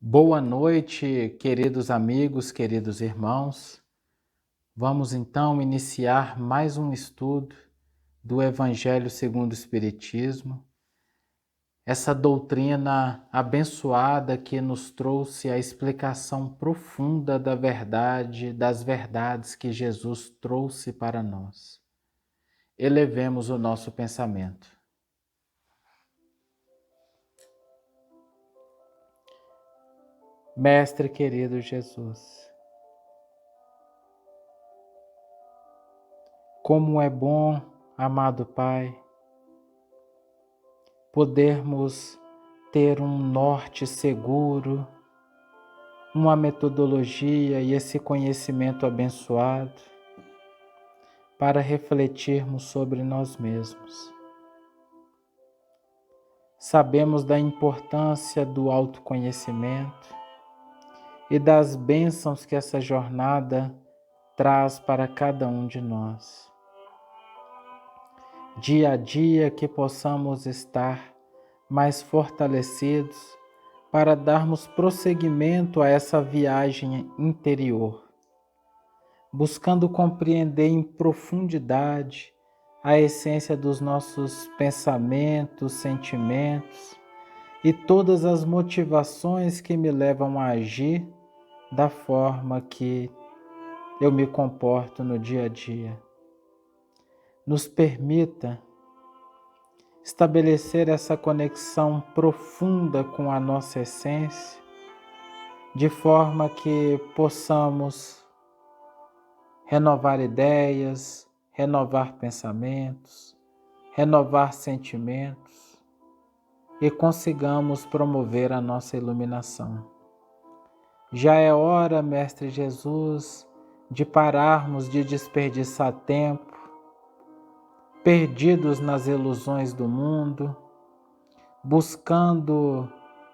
Boa noite, queridos amigos, queridos irmãos. Vamos então iniciar mais um estudo do Evangelho segundo o Espiritismo, essa doutrina abençoada que nos trouxe a explicação profunda da verdade, das verdades que Jesus trouxe para nós. Elevemos o nosso pensamento. Mestre querido Jesus, como é bom, amado Pai, podermos ter um norte seguro, uma metodologia e esse conhecimento abençoado para refletirmos sobre nós mesmos. Sabemos da importância do autoconhecimento e das bênçãos que essa jornada traz para cada um de nós. Dia a dia que possamos estar mais fortalecidos para darmos prosseguimento a essa viagem interior, buscando compreender em profundidade a essência dos nossos pensamentos, sentimentos e todas as motivações que me levam a agir da forma que eu me comporto no dia a dia. Nos permita estabelecer essa conexão profunda com a nossa essência, de forma que possamos renovar ideias, renovar pensamentos, renovar sentimentos e consigamos promover a nossa iluminação. Já é hora, Mestre Jesus, de pararmos de desperdiçar tempo, perdidos nas ilusões do mundo, buscando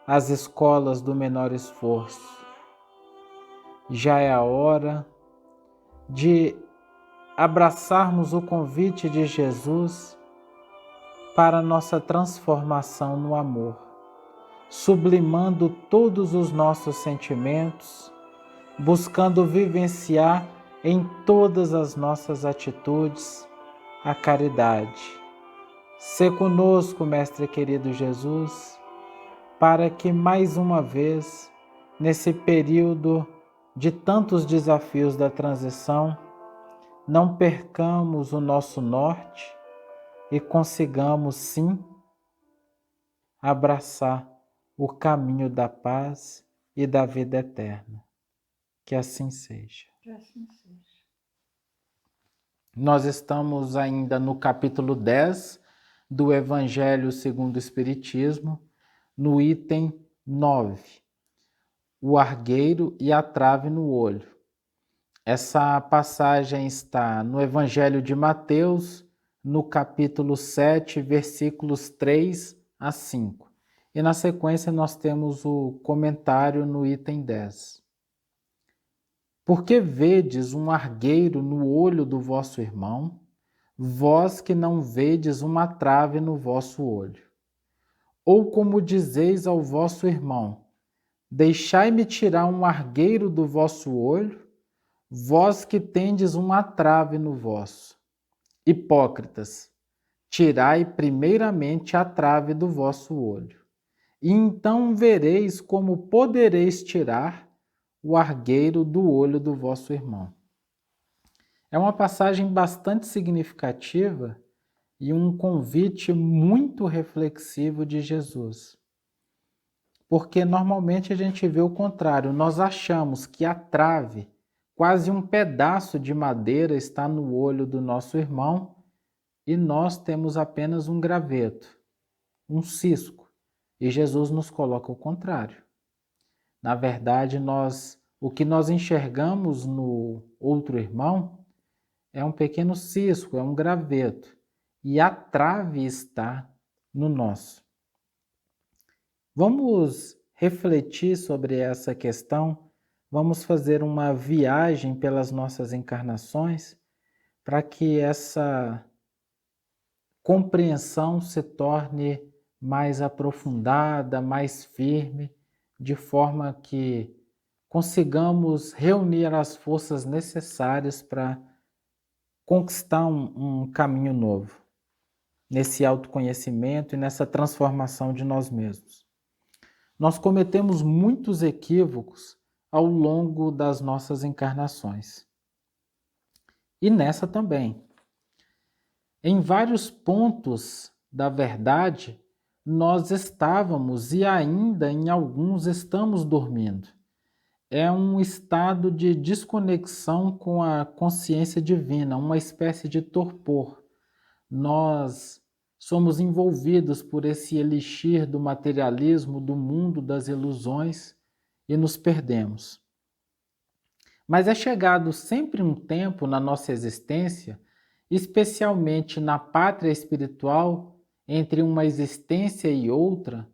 as escolas do menor esforço. Já é a hora de abraçarmos o convite de Jesus para nossa transformação no amor, sublimando todos os nossos sentimentos, buscando vivenciar em todas as nossas atitudes a caridade. Sê conosco, Mestre querido Jesus, para que mais uma vez, nesse período de tantos desafios da transição, não percamos o nosso norte e consigamos, sim, abraçar o caminho da paz e da vida eterna. Que assim seja. Que assim seja. Nós estamos ainda no capítulo 10 do Evangelho segundo o Espiritismo, no item 9, o argueiro e a trave no olho. Essa passagem está no Evangelho de Mateus, no capítulo 7, versículos 3 a 5. E na sequência nós temos o comentário no item 10. Porque vedes um argueiro no olho do vosso irmão, vós que não vedes uma trave no vosso olho? Ou como dizeis ao vosso irmão, deixai-me tirar um argueiro do vosso olho, vós que tendes uma trave no vosso? Hipócritas, tirai primeiramente a trave do vosso olho, e então vereis como podereis tirar o argueiro do olho do vosso irmão. É uma passagem bastante significativa e um convite muito reflexivo de Jesus. Porque normalmente a gente vê o contrário, nós achamos que a trave, quase um pedaço de madeira, está no olho do nosso irmão e nós temos apenas um graveto, um cisco. E Jesus nos coloca o contrário. Na verdade, o que nós enxergamos no outro irmão é um pequeno cisco, é um graveto. E a trave está no nosso. Vamos refletir sobre essa questão, vamos fazer uma viagem pelas nossas encarnações para que essa compreensão se torne mais aprofundada, mais firme, de forma que consigamos reunir as forças necessárias para conquistar um caminho novo, nesse autoconhecimento e nessa transformação de nós mesmos. Nós cometemos muitos equívocos ao longo das nossas encarnações. E nessa também. Em vários pontos da verdade, nós estávamos e ainda em alguns estamos dormindo. É um estado de desconexão com a consciência divina, uma espécie de torpor. Nós somos envolvidos por esse elixir do materialismo, do mundo das ilusões e nos perdemos. Mas é chegado sempre um tempo na nossa existência, especialmente na pátria espiritual, entre uma existência e outra,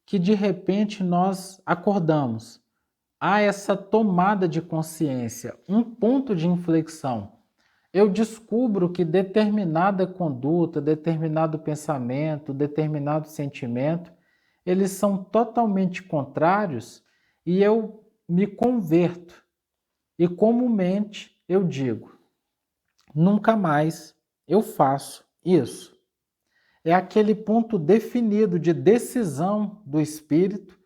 que de repente nós acordamos. Há essa tomada de consciência, um ponto de inflexão. Eu descubro que determinada conduta, determinado pensamento, determinado sentimento, eles são totalmente contrários e eu me converto. E comumente eu digo, nunca mais eu faço isso. É aquele ponto definido de decisão do espírito,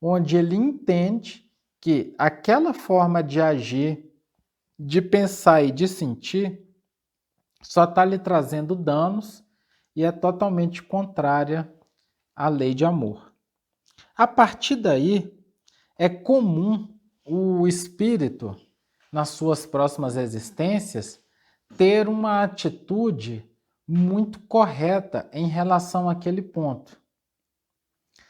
onde ele entende que aquela forma de agir, de pensar e de sentir, só está lhe trazendo danos e é totalmente contrária à lei de amor. A partir daí, é comum o espírito, nas suas próximas existências, ter uma atitude muito correta em relação àquele ponto.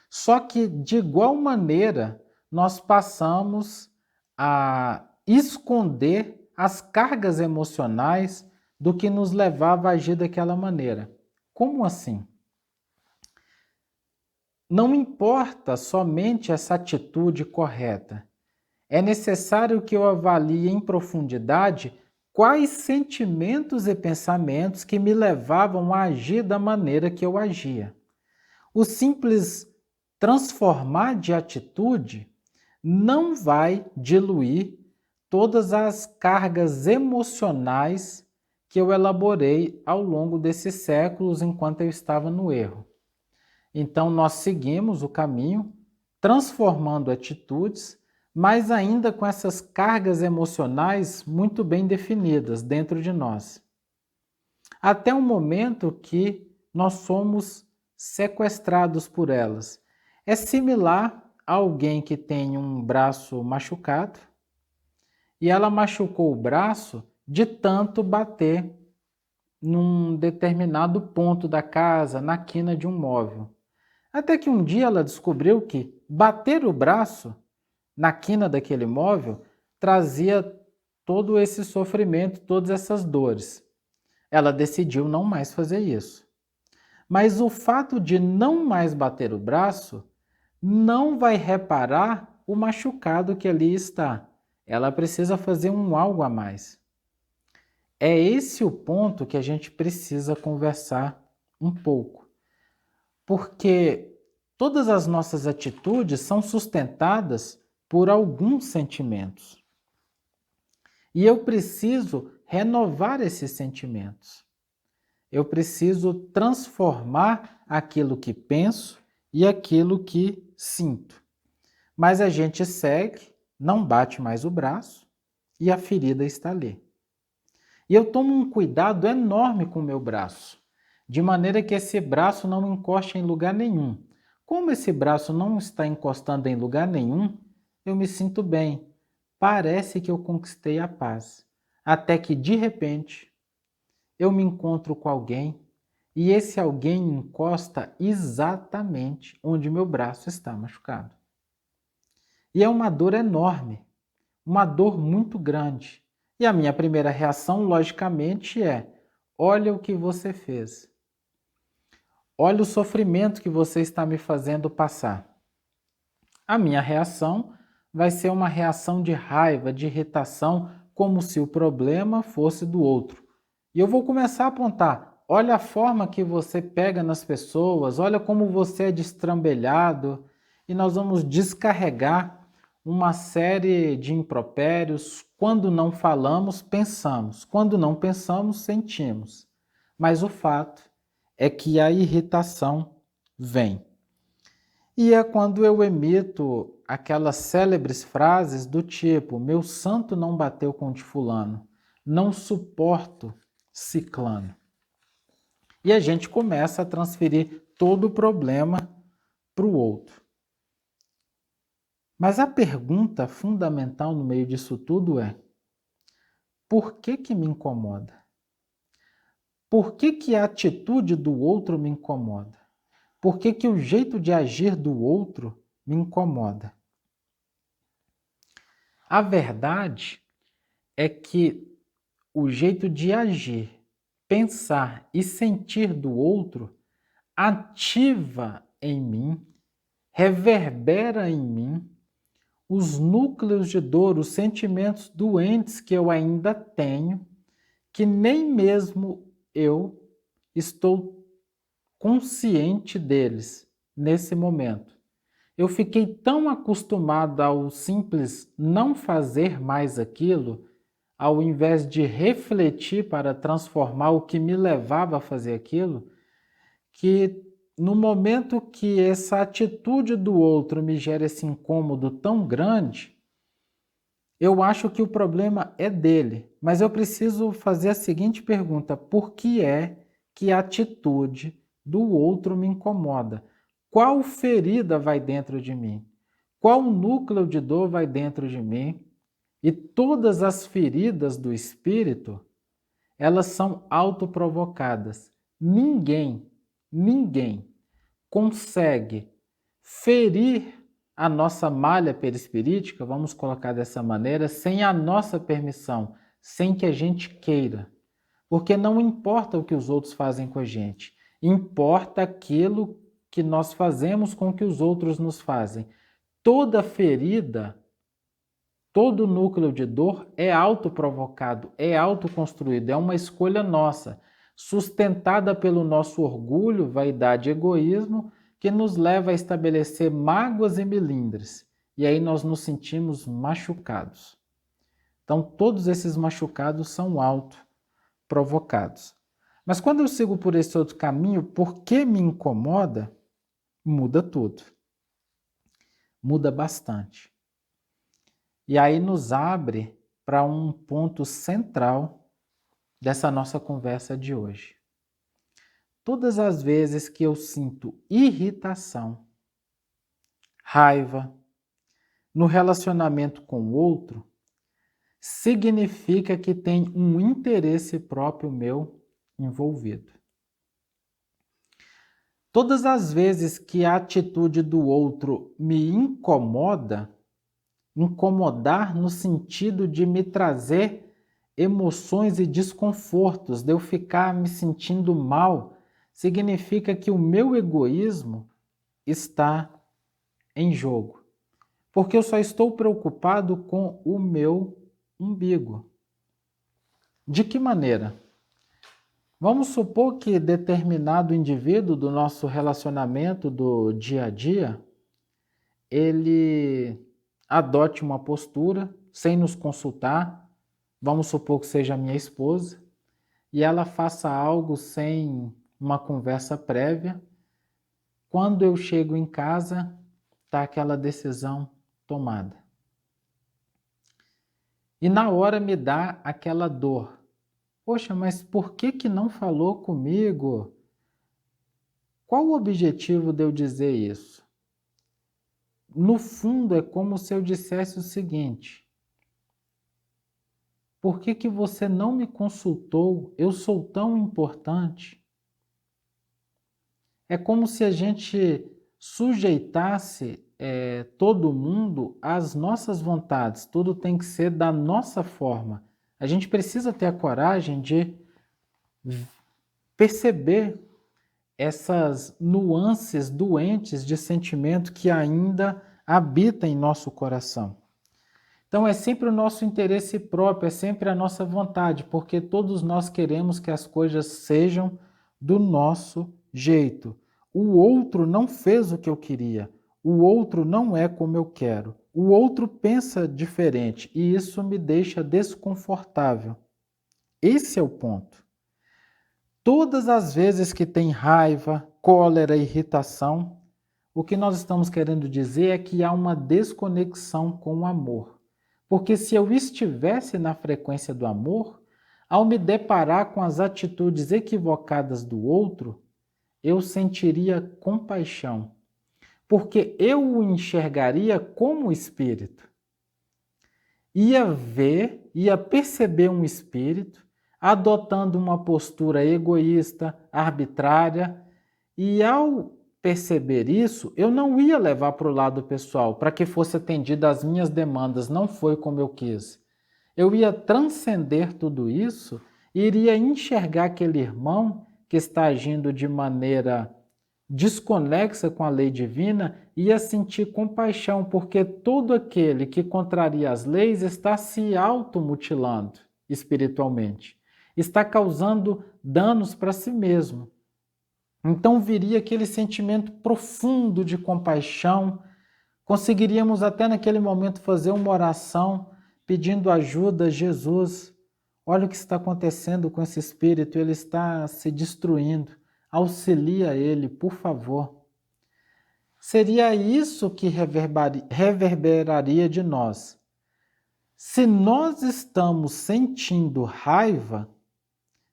Só que, de igual maneira, nós passamos a esconder as cargas emocionais do que nos levava a agir daquela maneira. Como assim? Não importa somente essa atitude correta. É necessário que eu avalie em profundidade quais sentimentos e pensamentos que me levavam a agir da maneira que eu agia. O simples transformar de atitude não vai diluir todas as cargas emocionais que eu elaborei ao longo desses séculos enquanto eu estava no erro. Então, nós seguimos o caminho, transformando atitudes, mas ainda com essas cargas emocionais muito bem definidas dentro de nós. Até o momento que nós somos sequestrados por elas. É similar a alguém que tem um braço machucado e ela machucou o braço de tanto bater num determinado ponto da casa, na quina de um móvel. Até que um dia ela descobriu que bater o braço na quina daquele móvel trazia todo esse sofrimento, todas essas dores. Ela decidiu não mais fazer isso. Mas o fato de não mais bater o braço não vai reparar o machucado que ali está. Ela precisa fazer algo a mais. É esse o ponto que a gente precisa conversar um pouco. Porque todas as nossas atitudes são sustentadas por alguns sentimentos. E eu preciso renovar esses sentimentos. Eu preciso transformar aquilo que penso e aquilo que sinto. Mas a gente segue, não bate mais o braço e a ferida está ali. E eu tomo um cuidado enorme com o meu braço, de maneira que esse braço não encoste em lugar nenhum. Como esse braço não está encostando em lugar nenhum, eu me sinto bem. Parece que eu conquistei a paz. Até que, de repente, eu me encontro com alguém e esse alguém encosta exatamente onde meu braço está machucado. E é uma dor enorme, uma dor muito grande. E a minha primeira reação, logicamente, é: olha o que você fez. Olha o sofrimento que você está me fazendo passar. A minha reação vai ser uma reação de raiva, de irritação, como se o problema fosse do outro. E eu vou começar a apontar: olha a forma que você pega nas pessoas, olha como você é destrambelhado. e nós vamos descarregar uma série de impropérios. Quando não falamos, pensamos. Quando não pensamos, sentimos. Mas o fato é que a irritação vem. E é quando eu emito aquelas célebres frases do tipo: meu santo não bateu com de fulano, não suporto ciclano. E a gente começa a transferir todo o problema para o outro. Mas a pergunta fundamental no meio disso tudo é: por que que me incomoda? Por que que a atitude do outro me incomoda? Por que que o jeito de agir do outro me incomoda? A verdade é que o jeito de agir, pensar e sentir do outro ativa em mim, reverbera em mim os núcleos de dor, os sentimentos doentes que eu ainda tenho, que nem mesmo eu estou consciente deles nesse momento. Eu fiquei tão acostumado ao simples não fazer mais aquilo, ao invés de refletir para transformar o que me levava a fazer aquilo, que no momento que essa atitude do outro me gera esse incômodo tão grande, eu acho que o problema é dele. Mas eu preciso fazer a seguinte pergunta: por que é que a atitude do outro me incomoda? Qual ferida vai dentro de mim? Qual núcleo de dor vai dentro de mim? E todas as feridas do espírito, elas são autoprovocadas. Ninguém consegue ferir a nossa malha perispirítica, vamos colocar dessa maneira, sem a nossa permissão, sem que a gente queira. Porque não importa o que os outros fazem com a gente, importa aquilo que nós fazemos com que os outros nos fazem. Toda ferida, todo núcleo de dor é autoprovocado, é autoconstruído, é uma escolha nossa, sustentada pelo nosso orgulho, vaidade e egoísmo, que nos leva a estabelecer mágoas e melindres. E aí nós nos sentimos machucados. Então, todos esses machucados são autoprovocados. Mas quando eu sigo por esse outro caminho, porque me incomoda, muda tudo. Muda bastante. E aí nos abre para um ponto central dessa nossa conversa de hoje. Todas as vezes que eu sinto irritação, raiva no relacionamento com o outro, significa que tem um interesse próprio meu envolvido. Todas as vezes que a atitude do outro me incomoda, incomodar no sentido de me trazer emoções e desconfortos, de eu ficar me sentindo mal, significa que o meu egoísmo está em jogo. Porque eu só estou preocupado com o meu umbigo. De que maneira? Vamos supor que determinado indivíduo do nosso relacionamento do dia a dia, ele adote uma postura sem nos consultar, vamos supor que seja a minha esposa, e ela faça algo sem uma conversa prévia. Quando eu chego em casa, está aquela decisão tomada. E na hora me dá aquela dor. Poxa, mas por que que não falou comigo? Qual o objetivo de eu dizer isso? No fundo, é como se eu dissesse o seguinte: por que que você não me consultou? Eu sou tão importante. É como se a gente sujeitasse todo mundo às nossas vontades. Tudo tem que ser da nossa forma. A gente precisa ter a coragem de perceber essas nuances doentes de sentimento que ainda habitam em nosso coração. Então é sempre o nosso interesse próprio, é sempre a nossa vontade, porque todos nós queremos que as coisas sejam do nosso jeito. O outro não fez o que eu queria, O outro não é como eu quero. O outro pensa diferente e isso me deixa desconfortável. Esse é o ponto. Todas as vezes que tem raiva, cólera, irritação, o que nós estamos querendo dizer é que há uma desconexão com o amor. Porque se eu estivesse na frequência do amor, ao me deparar com as atitudes equivocadas do outro, eu sentiria compaixão, porque eu o enxergaria como espírito. Ia ver, ia perceber um espírito adotando uma postura egoísta, arbitrária, e ao perceber isso, eu não ia levar para o lado pessoal, para que fosse atendida às minhas demandas, não foi como eu quis. Eu ia transcender tudo isso e iria enxergar aquele irmão que está agindo de maneira desconexa com a lei divina, ia sentir compaixão, porque todo aquele que contraria as leis está se automutilando espiritualmente, está causando danos para si mesmo. Então viria aquele sentimento profundo de compaixão, conseguiríamos até naquele momento fazer uma oração pedindo ajuda a Jesus. Olha o que está acontecendo com esse espírito, ele está se destruindo. Auxilia ele, por favor. Seria isso que reverberaria de nós. Se nós estamos sentindo raiva,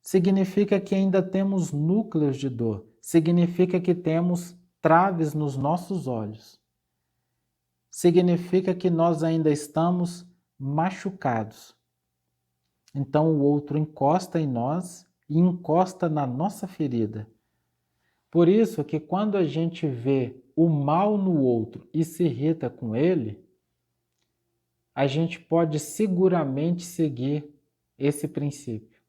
significa que ainda temos núcleos de dor, significa que temos traves nos nossos olhos. Significa que nós ainda estamos machucados. Então o outro encosta em nós e encosta na nossa ferida. Por isso que quando a gente vê o mal no outro e se irrita com ele, a gente pode seguramente seguir esse princípio.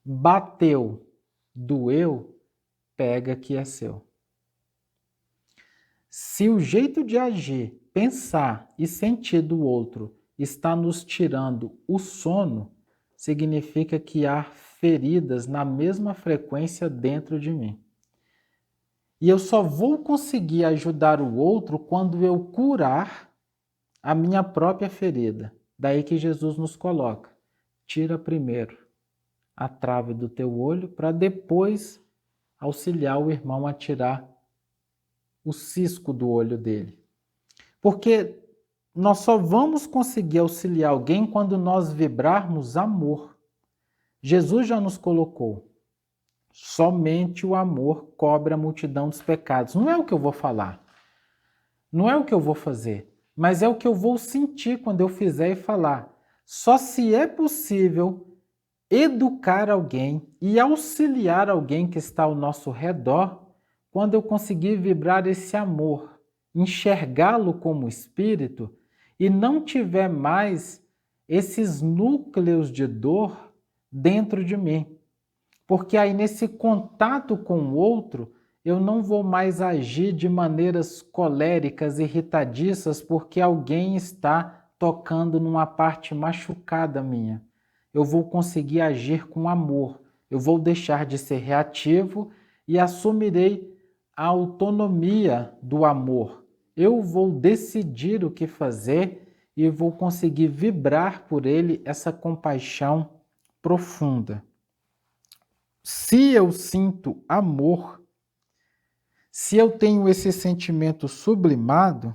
Bateu, doeu, pega que é seu. Se o jeito de agir, pensar e sentir do outro está nos tirando o sono, significa que há feridas na mesma frequência dentro de mim. E eu só vou conseguir ajudar o outro quando eu curar a minha própria ferida. Daí que Jesus nos coloca. Tira primeiro a trave do teu olho para depois auxiliar o irmão a tirar o cisco do olho dele. Porque nós só vamos conseguir auxiliar alguém quando nós vibrarmos amor. Jesus já nos colocou. Somente o amor cobre a multidão dos pecados. Não é o que eu vou falar, não é o que eu vou fazer, mas é o que eu vou sentir quando eu fizer e falar. Só se é possível educar alguém e auxiliar alguém que está ao nosso redor quando eu conseguir vibrar esse amor, enxergá-lo como espírito e não tiver mais esses núcleos de dor dentro de mim. Porque aí nesse contato com o outro, eu não vou mais agir de maneiras coléricas, irritadiças, porque alguém está tocando numa parte machucada minha. Eu vou conseguir agir com amor, eu vou deixar de ser reativo e assumirei a autonomia do amor. Eu vou decidir o que fazer e vou conseguir vibrar por ele essa compaixão profunda. Se eu sinto amor, se eu tenho esse sentimento sublimado,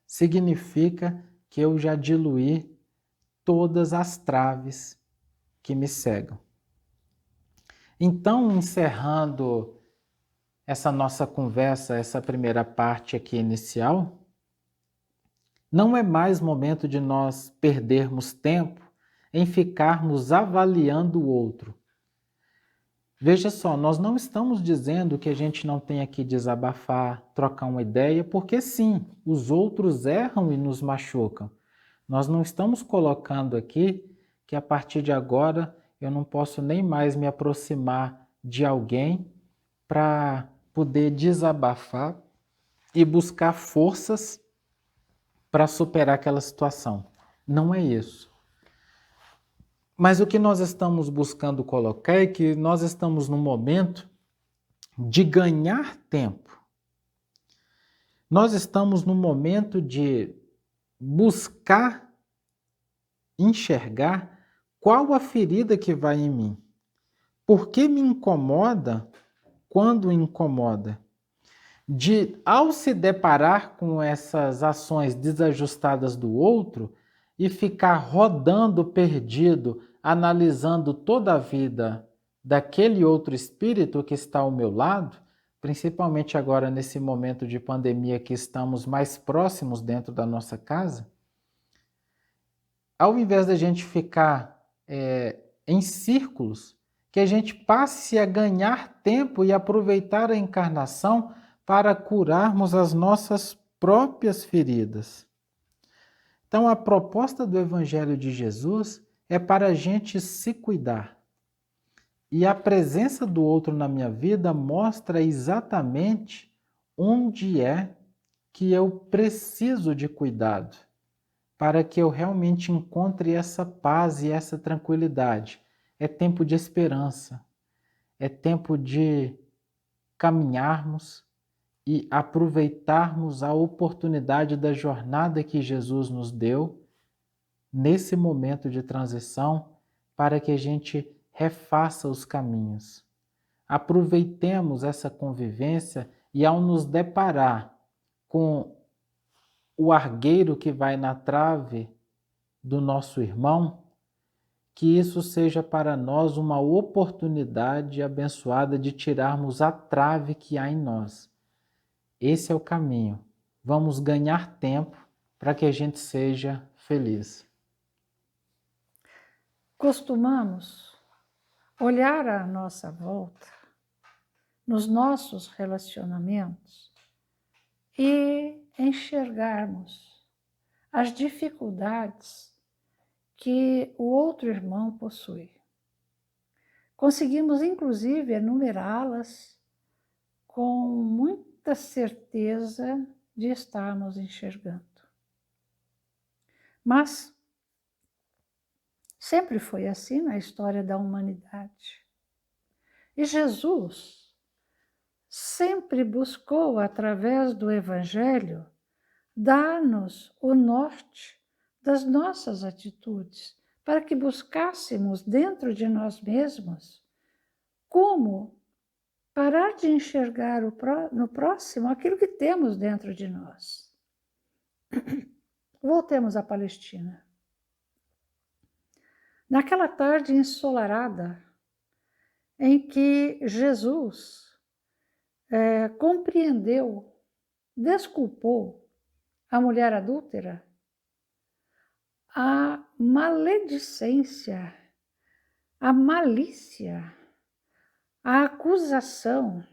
significa que eu já diluí todas as traves que me cegam. Então, encerrando essa nossa conversa, essa primeira parte aqui inicial, não é mais momento de nós perdermos tempo em ficarmos avaliando o outro. Veja só, nós não estamos dizendo que a gente não tenha que desabafar, trocar uma ideia, porque sim, os outros erram e nos machucam. Nós não estamos colocando aqui que a partir de agora eu não posso nem mais me aproximar de alguém para poder desabafar e buscar forças para superar aquela situação. Não é isso. Mas o que nós estamos buscando colocar é que nós estamos num momento de ganhar tempo. Nós estamos no momento de buscar enxergar qual a ferida que vai em mim. Por que me incomoda quando incomoda? Ao se deparar com essas ações desajustadas do outro e ficar rodando perdido, analisando toda a vida daquele outro espírito que está ao meu lado, principalmente agora nesse momento de pandemia que estamos mais próximos dentro da nossa casa, ao invés da gente ficar em círculos, que a gente passe a ganhar tempo e aproveitar a encarnação para curarmos as nossas próprias feridas. Então, a proposta do Evangelho de Jesus é para a gente se cuidar. E a presença do outro na minha vida mostra exatamente onde é que eu preciso de cuidado, para que eu realmente encontre essa paz e essa tranquilidade. É tempo de esperança, é tempo de caminharmos e aproveitarmos a oportunidade da jornada que Jesus nos deu nesse momento de transição para que a gente refaça os caminhos. Aproveitemos essa convivência e ao nos deparar com o argueiro que vai na trave do nosso irmão, que isso seja para nós uma oportunidade abençoada de tirarmos a trave que há em nós. Esse é o caminho. Vamos ganhar tempo para que a gente seja feliz. Costumamos olhar à nossa volta, nos nossos relacionamentos, e enxergarmos as dificuldades que o outro irmão possui. Conseguimos, inclusive, enumerá-las com muita certeza de estarmos enxergando. Mas sempre foi assim na história da humanidade. E Jesus sempre buscou, através do Evangelho, dar-nos o norte das nossas atitudes, para que buscássemos dentro de nós mesmos como parar de enxergar no próximo aquilo que temos dentro de nós. Voltemos à Palestina. Naquela tarde ensolarada, em que Jesus compreendeu, desculpou a mulher adúltera, a maledicência, a malícia, a acusação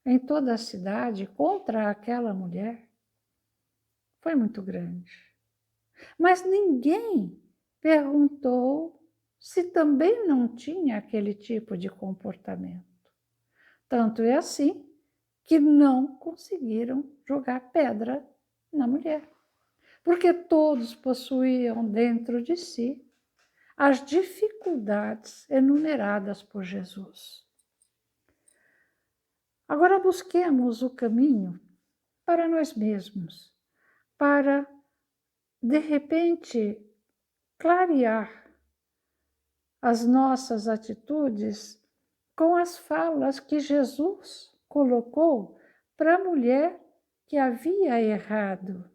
em toda a cidade contra aquela mulher foi muito grande. Mas ninguém perguntou se também não tinha aquele tipo de comportamento. Tanto é assim que não conseguiram jogar pedra na mulher, porque todos possuíam dentro de si as dificuldades enumeradas por Jesus. Agora busquemos o caminho para nós mesmos, para, de repente, clarear as nossas atitudes com as falas que Jesus colocou para a mulher que havia errado.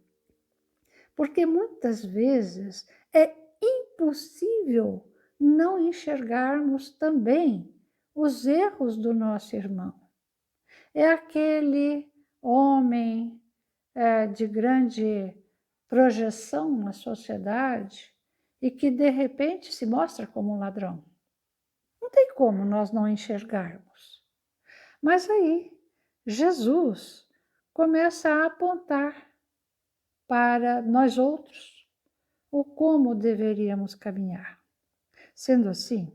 Porque muitas vezes é impossível não enxergarmos também os erros do nosso irmão. É aquele homem de grande projeção na sociedade e que de repente se mostra como um ladrão. Não tem como nós não enxergarmos. Mas aí Jesus começa a apontar para nós outros o como deveríamos caminhar. Sendo assim,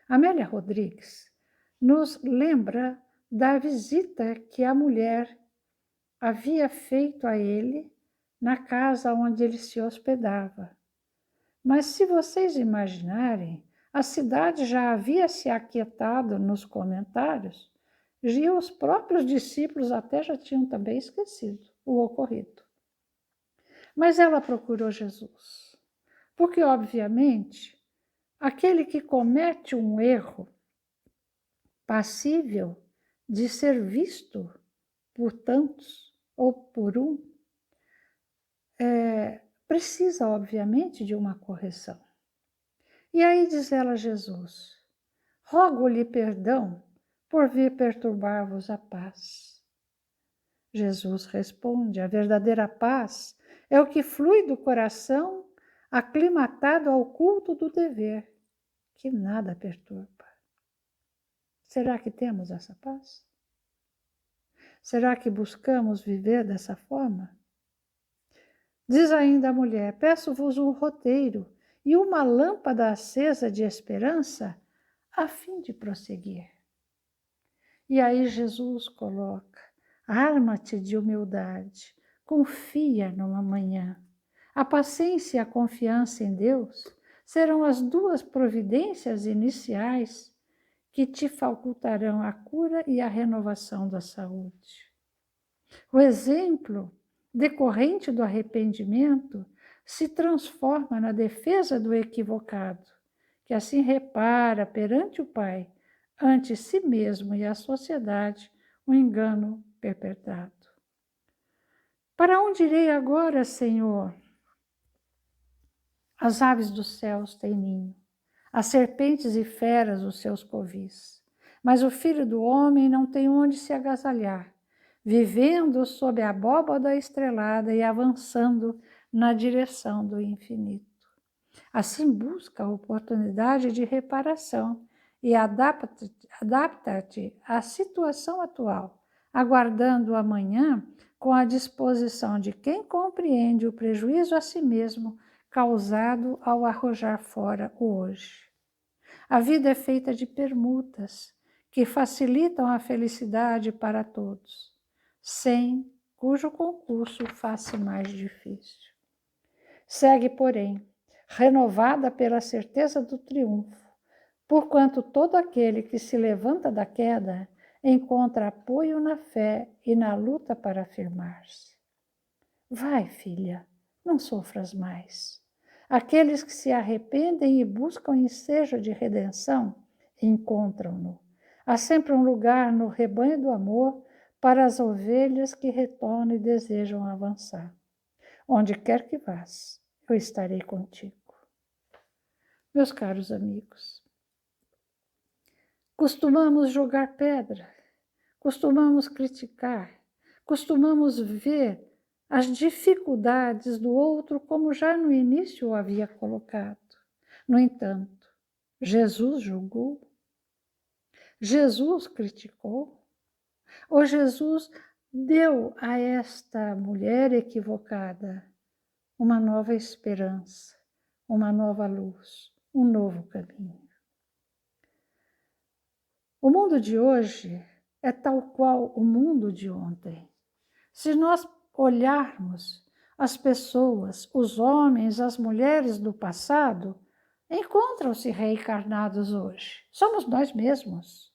Amélia Rodrigues nos lembra da visita que a mulher havia feito a ele na casa onde ele se hospedava. Mas se vocês imaginarem, a cidade já havia se aquietado nos comentários e os próprios discípulos até já tinham também esquecido o ocorrido. Mas ela procurou Jesus, porque, obviamente, aquele que comete um erro passível de ser visto por tantos ou por um, precisa, obviamente, de uma correção. E aí diz ela a Jesus: rogo-lhe perdão por vir perturbar-vos a paz. Jesus responde: a verdadeira paz é o que flui do coração aclimatado ao culto do dever, que nada perturba. Será que temos essa paz? Será que buscamos viver dessa forma? Diz ainda a mulher: peço-vos um roteiro e uma lâmpada acesa de esperança, a fim de prosseguir. E aí Jesus coloca: arma-te de humildade, confia numa manhã. A paciência e a confiança em Deus serão as duas providências iniciais que te facultarão a cura e a renovação da saúde. O exemplo decorrente do arrependimento se transforma na defesa do equivocado, que assim repara perante o Pai, ante si mesmo e a sociedade, o engano perpetrado. Para onde irei agora, Senhor? As aves dos céus têm ninho, as serpentes e feras os seus covis, mas o Filho do Homem não tem onde se agasalhar, vivendo sob a abóbada estrelada e avançando na direção do infinito. Assim busca a oportunidade de reparação e adapta-te à situação atual, aguardando o amanhã com a disposição de quem compreende o prejuízo a si mesmo causado ao arrojar fora o hoje. A vida é feita de permutas que facilitam a felicidade para todos, sem cujo concurso faça mais difícil. Segue, porém, renovada pela certeza do triunfo, porquanto todo aquele que se levanta da queda encontra apoio na fé e na luta para afirmar-se. Vai, filha, não sofras mais. Aqueles que se arrependem e buscam ensejo de redenção, encontram-no. Há sempre um lugar no rebanho do amor para as ovelhas que retornam e desejam avançar. Onde quer que vás, eu estarei contigo. Meus caros amigos, costumamos jogar pedra, costumamos criticar, costumamos ver as dificuldades do outro como já no início o havia colocado. No entanto, Jesus julgou, Jesus criticou, ou Jesus deu a esta mulher equivocada uma nova esperança, uma nova luz, um novo caminho. O mundo de hoje é tal qual o mundo de ontem. Se nós olharmos as pessoas, os homens, as mulheres do passado, encontram-se reencarnados hoje. Somos nós mesmos.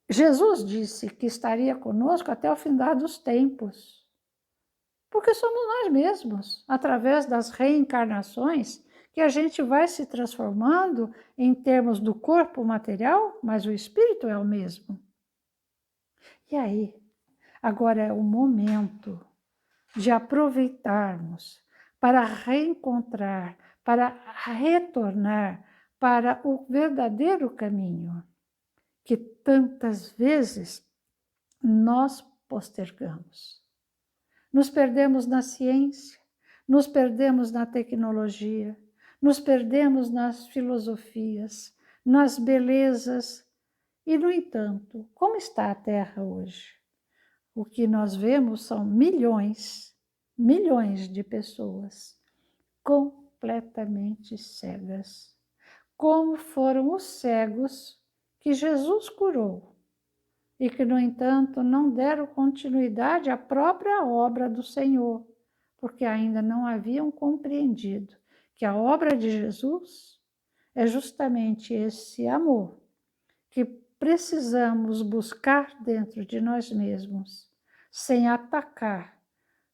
Jesus disse que estaria conosco até o findar dos tempos, porque somos nós mesmos, através das reencarnações, que a gente vai se transformando em termos do corpo material, mas o espírito é o mesmo. E aí, agora é o momento de aproveitarmos para reencontrar, para retornar para o verdadeiro caminho que tantas vezes nós postergamos. Nos perdemos na ciência, nos perdemos na tecnologia, nos perdemos nas filosofias, nas belezas. E, no entanto, como está a Terra hoje? O que nós vemos são milhões de pessoas completamente cegas, como foram os cegos que Jesus curou e que, no entanto, não deram continuidade à própria obra do Senhor, porque ainda não haviam compreendido que a obra de Jesus é justamente esse amor que precisamos buscar dentro de nós mesmos, sem atacar,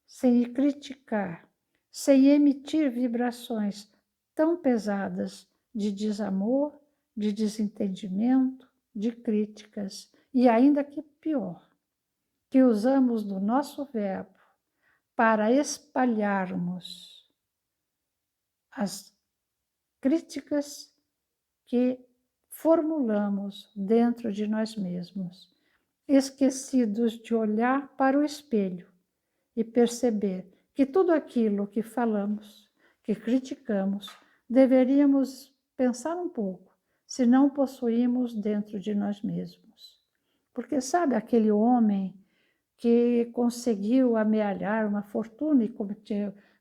sem criticar, sem emitir vibrações tão pesadas de desamor, de desentendimento, de críticas, e ainda que pior, que usamos do nosso verbo para espalharmos as críticas que formulamos dentro de nós mesmos, esquecidos de olhar para o espelho e perceber que tudo aquilo que falamos, que criticamos, deveríamos pensar um pouco se não possuímos dentro de nós mesmos. Porque sabe aquele homem que conseguiu amealhar uma fortuna e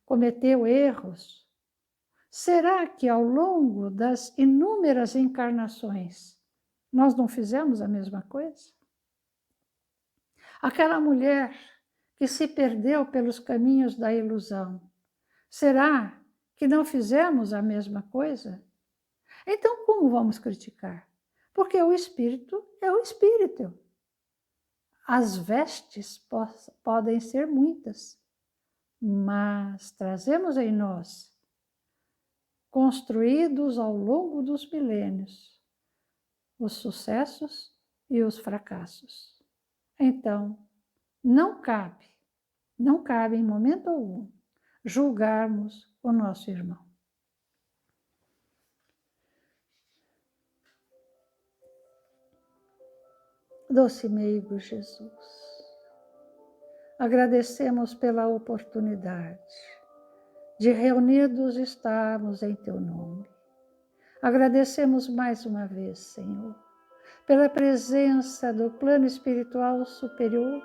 cometeu erros? Será que ao longo das inúmeras encarnações nós não fizemos a mesma coisa? Aquela mulher que se perdeu pelos caminhos da ilusão, será que não fizemos a mesma coisa? Então, como vamos criticar? Porque o espírito é o espírito. As vestes podem ser muitas, mas trazemos em nós, construídos ao longo dos milênios, os sucessos e os fracassos. Então, não cabe em momento algum julgarmos o nosso irmão. Doce meigo Jesus, agradecemos pela oportunidade de reunidos estarmos em Teu nome. Agradecemos mais uma vez, Senhor, pela presença do plano espiritual superior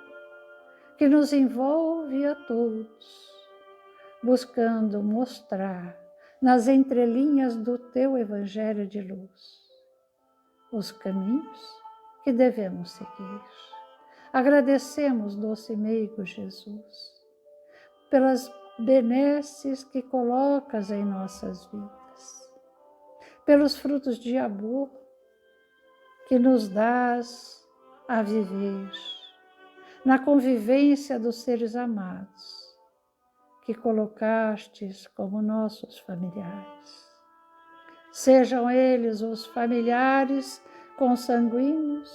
que nos envolve a todos, buscando mostrar nas entrelinhas do Teu Evangelho de luz os caminhos que devemos seguir. Agradecemos, doce meigo Jesus, pelas benesses que colocas em nossas vidas, pelos frutos de amor que nos dás a viver, na convivência dos seres amados, que colocastes como nossos familiares. Sejam eles os familiares consanguíneos,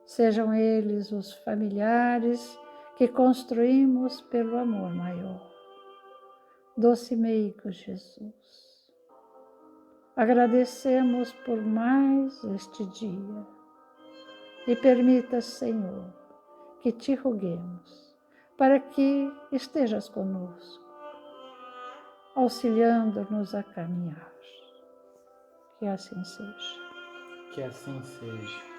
sejam eles os familiares que construímos pelo amor maior. Doce meigo Jesus, agradecemos por mais este dia e permita, Senhor, que te roguemos para que estejas conosco, auxiliando-nos a caminhar. Que assim seja. Que assim seja.